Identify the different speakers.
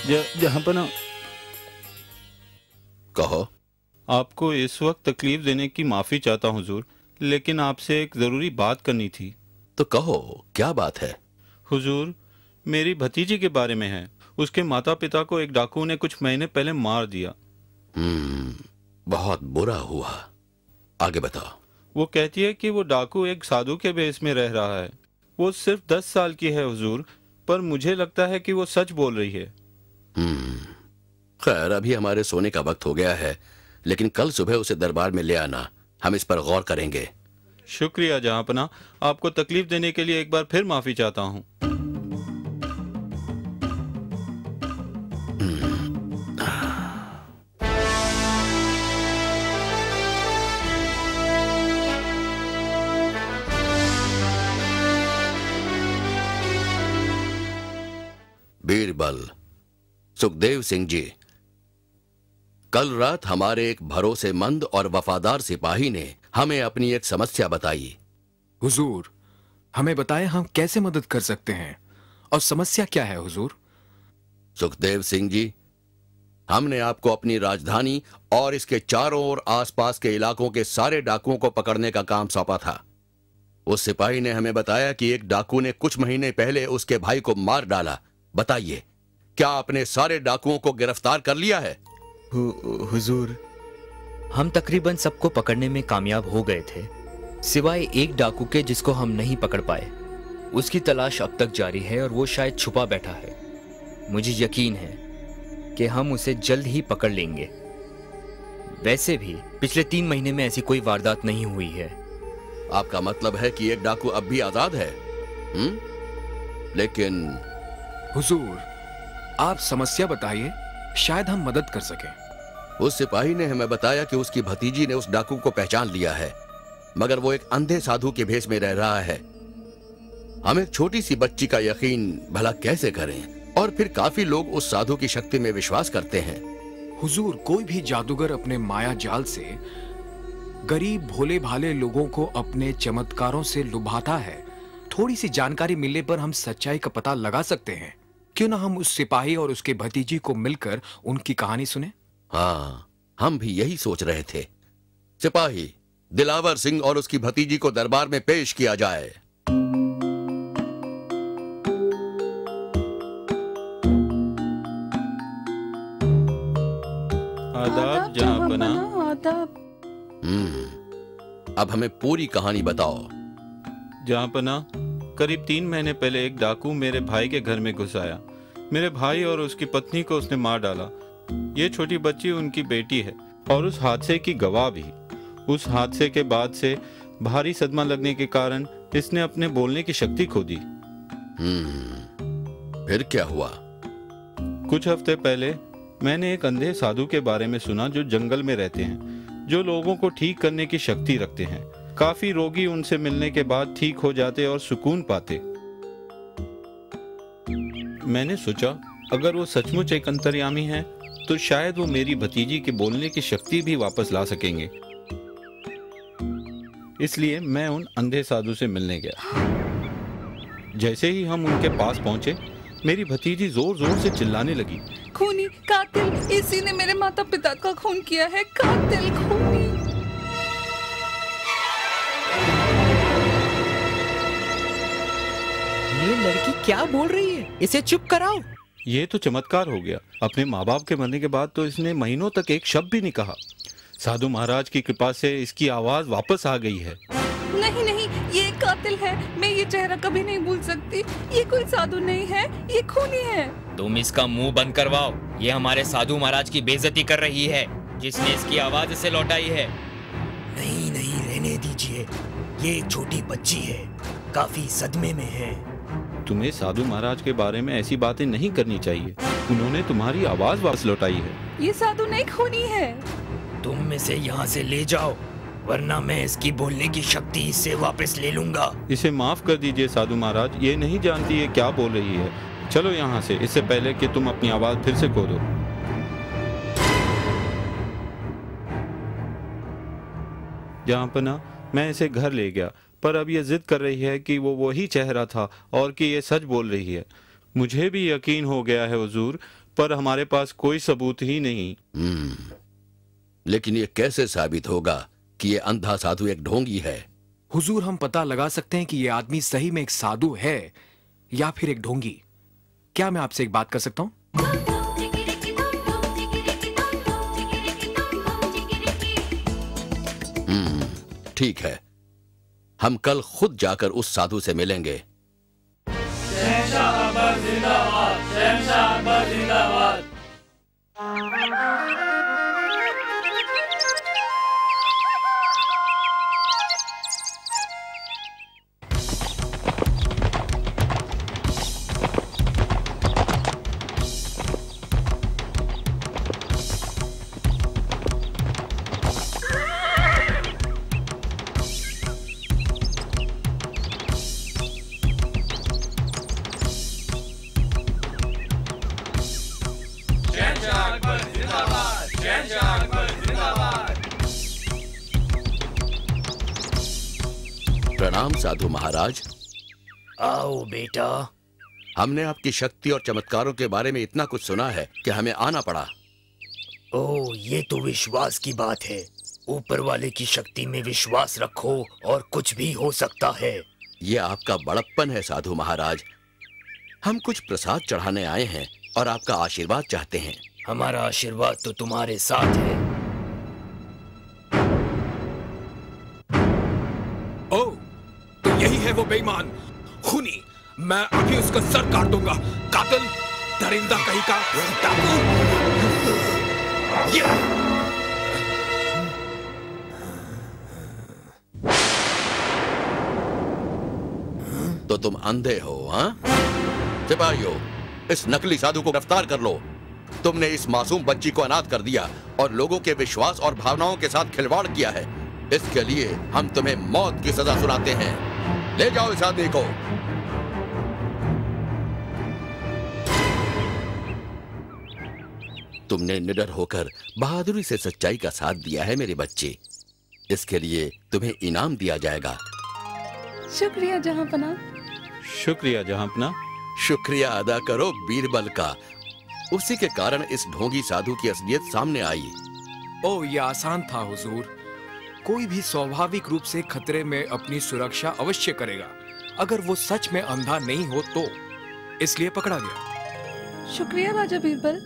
Speaker 1: जहाँपना,
Speaker 2: कहो।
Speaker 1: आपको इस वक्त तकलीफ देने की माफ़ी चाहता हूँ हुजूर, लेकिन आपसे एक ज़रूरी बात करनी थी।
Speaker 2: तो कहो, क्या बात है?
Speaker 1: हुजूर, मेरी भतीजी के बारे में है। उसके माता पिता को एक डाकू ने कुछ महीने पहले मार दिया।
Speaker 2: बहुत बुरा हुआ। आगे बताओ।
Speaker 1: वो कहती है कि वो डाकू एक साधु के भेष में रह रहा है। वो सिर्फ 10 साल की है हुजूर, पर मुझे लगता है कि वो सच बोल रही है।
Speaker 2: खैर, अभी हमारे सोने का वक्त हो गया है, लेकिन कल सुबह उसे दरबार में ले आना। हम इस पर गौर करेंगे।
Speaker 1: शुक्रिया जहाँपना, आपको तकलीफ देने के लिए एक बार फिर माफ़ी चाहता हूँ।
Speaker 2: बीरबल, सुखदेव सिंह जी, कल रात हमारे एक भरोसेमंद और वफादार सिपाही ने हमें अपनी एक समस्या बताई।
Speaker 3: हुजूर, हमें बताएं हम कैसे मदद कर सकते हैं, और समस्या क्या है हुजूर?
Speaker 2: सुखदेव सिंह जी, हमने आपको अपनी राजधानी और इसके चारों ओर आसपास के इलाकों के सारे डाकुओं को पकड़ने का काम सौंपा था। उस सिपाही ने हमें बताया कि एक डाकू ने कुछ महीने पहले उसके भाई को मार डाला। बताइए, क्या आपने सारे डाकुओं को गिरफ्तार कर लिया है?
Speaker 4: हुजूर, हम तकरीबन सबको पकड़ने में कामयाब हो गए थे, सिवाय एक डाकू के जिसको हम नहीं पकड़ पाए। उसकी तलाश अब तक जारी है और वो शायद छुपा बैठा है। मुझे यकीन है कि हम उसे जल्द ही पकड़ लेंगे। वैसे भी पिछले 3 महीने में ऐसी कोई वारदात नहीं हुई है।
Speaker 2: आपका मतलब है कि एक डाकू अब भी आजाद है? लेकिन
Speaker 3: हुजूर, आप समस्या बताइए, शायद हम मदद कर सकें।
Speaker 2: उस सिपाही ने हमें बताया कि उसकी भतीजी ने उस डाकू को पहचान लिया है, मगर वो एक अंधे साधु के भेष में रह रहा है। हम एक छोटी सी बच्ची का यकीन भला कैसे करें? और फिर काफी लोग उस साधु की शक्ति में विश्वास करते हैं।
Speaker 3: हुजूर, कोई भी जादूगर अपने माया जाल से गरीब भोले भाले लोगों को अपने चमत्कारों से लुभाता है। थोड़ी सी जानकारी मिलने पर हम सच्चाई का पता लगा सकते हैं। क्यों ना हम उस सिपाही और उसके भतीजी को मिलकर उनकी कहानी सुने?
Speaker 2: हाँ, हम भी यही सोच रहे थे। सिपाही, दिलावर सिंह और उसकी भतीजी को दरबार में पेश किया जाए।
Speaker 1: आदाब जहाँपना।
Speaker 5: आदाब।
Speaker 2: अब हमें पूरी कहानी बताओ।
Speaker 1: जहाँपना, करीब 3 महीने पहले एक डाकू मेरे भाई के घर में घुस आया। मेरे भाई और उसकी पत्नी को उसने मार डाला। ये छोटी बच्ची उनकी बेटी है और उस हादसे की गवाह भी। उस हादसे के बाद से भारी सदमा लगने के कारण इसने अपने बोलने की शक्ति खो दी।
Speaker 2: फिर क्या हुआ?
Speaker 1: कुछ हफ्ते पहले मैंने एक अंधे साधु के बारे में सुना जो जंगल में रहते हैं, जो लोगों को ठीक करने की शक्ति रखते हैं। काफी रोगी उनसे मिलने के बाद ठीक हो जाते और सुकून पाते। मैंने सोचा अगर वो सचमुच एक अंतर्यामी है तो शायद वो मेरी भतीजी के बोलने की शक्ति भी वापस ला सकेंगे। इसलिए मैं उन अंधे साधु से मिलने गया। जैसे ही हम उनके पास पहुंचे, मेरी भतीजी जोर जोर से चिल्लाने लगी,
Speaker 5: खूनी, कातिल, इसी ने मेरे माता पिता का खून किया है। कातिल, खूनी।
Speaker 4: ये लड़की क्या बोल रही है? इसे चुप कराओ।
Speaker 1: ये तो चमत्कार हो गया। अपने माँ बाप के मरने के बाद तो इसने महीनों तक एक शब्द भी नहीं कहा। साधु महाराज की कृपा से इसकी आवाज वापस आ गई है।
Speaker 5: नहीं नहीं, ये एक कातिल है। मैं ये चेहरा कभी नहीं भूल सकती। ये कोई साधु नहीं है, ये खूनी है।
Speaker 4: तुम इसका मुंह बंद करवाओ। ये हमारे साधु महाराज की बेइज्जती कर रही है, जिसने इसकी आवाज इसे लौटाई है।
Speaker 6: नहीं नहीं, रहने दीजिए। ये एक छोटी बच्ची है, काफी सदमे में है।
Speaker 1: तुम्हें साधु महाराज के बारे में ऐसी बातें नहीं करनी चाहिए। उन्होंने तुम्हारी आवाज वापस लौटाई है।
Speaker 5: ये साधु नहीं, खूनी है।
Speaker 6: तुम इसे यहाँ से ले जाओ, वरना मैं इसकी बोलने की शक्ति इससे वापस ले लूंगा।
Speaker 1: इसे माफ कर दीजिए साधु महाराज, ये नहीं जानती ये क्या बोल रही है। चलो यहाँ से, इससे पहले कि तुम अपनी आवाज फिर से खो दो। जहाँपना, मैं इसे घर ले गया, पर अब ये जिद कर रही है कि वो वही चेहरा था और कि ये सच बोल रही है। मुझे भी यकीन हो गया है हुजूर, पर हमारे पास कोई सबूत ही नहीं।
Speaker 2: लेकिन ये कैसे साबित होगा कि ये अंधा साधु एक ढोंगी है?
Speaker 3: हुजूर, हम पता लगा सकते हैं कि ये आदमी सही में एक साधु है या फिर एक ढोंगी। क्या मैं आपसे एक बात कर सकता हूं?
Speaker 2: ठीक है, हम कल खुद जाकर उस साधु से मिलेंगे।
Speaker 7: शहंशाह अकबर जिंदाबाद, शहंशाह अकबर जिंदाबाद।
Speaker 2: प्रणाम साधु महाराज।
Speaker 6: आओ बेटा।
Speaker 2: हमने आपकी शक्ति और चमत्कारों के बारे में इतना कुछ सुना है कि हमें आना पड़ा।
Speaker 6: ओह, ये तो विश्वास की बात है। ऊपर वाले की शक्ति में विश्वास रखो और कुछ भी हो सकता है।
Speaker 2: ये आपका बड़प्पन है साधु महाराज। हम कुछ प्रसाद चढ़ाने आए हैं और आपका आशीर्वाद चाहते हैं।
Speaker 6: हमारा आशीर्वाद तो तुम्हारे साथ है।
Speaker 3: ओह, तो यही है वो बेईमान खूनी। मैं अभी उसका सर काट दूंगा। कातिल, दरिंदा कहीं का डाकू।
Speaker 2: तो तुम अंधे हो? हाँ, सिपाहियों, इस नकली साधु को गिरफ्तार कर लो। तुमने इस मासूम बच्ची को अनाथ कर दिया और लोगों के विश्वास और भावनाओं के साथ खिलवाड़ किया है। इसके लिए हम तुम्हें मौत की सजा सुनाते हैं। ले जाओ इस आदमी को। तुमने निडर होकर बहादुरी से सच्चाई का साथ दिया है मेरे बच्चे। इसके लिए तुम्हें इनाम दिया जाएगा।
Speaker 5: शुक्रिया जहांपना।
Speaker 1: शुक्रिया जहांपना।
Speaker 2: शुक्रिया अदा करो बीरबल का। उसी के कारण इस ढोंगी साधु की असलियत सामने आई।
Speaker 3: ओह, यह आसान था हुजूर। कोई भी स्वाभाविक रूप से खतरे में अपनी सुरक्षा अवश्य करेगा, अगर वो सच में अंधा नहीं हो तो। इसलिए पकड़ा गया।
Speaker 5: शुक्रिया राजा बीरबल।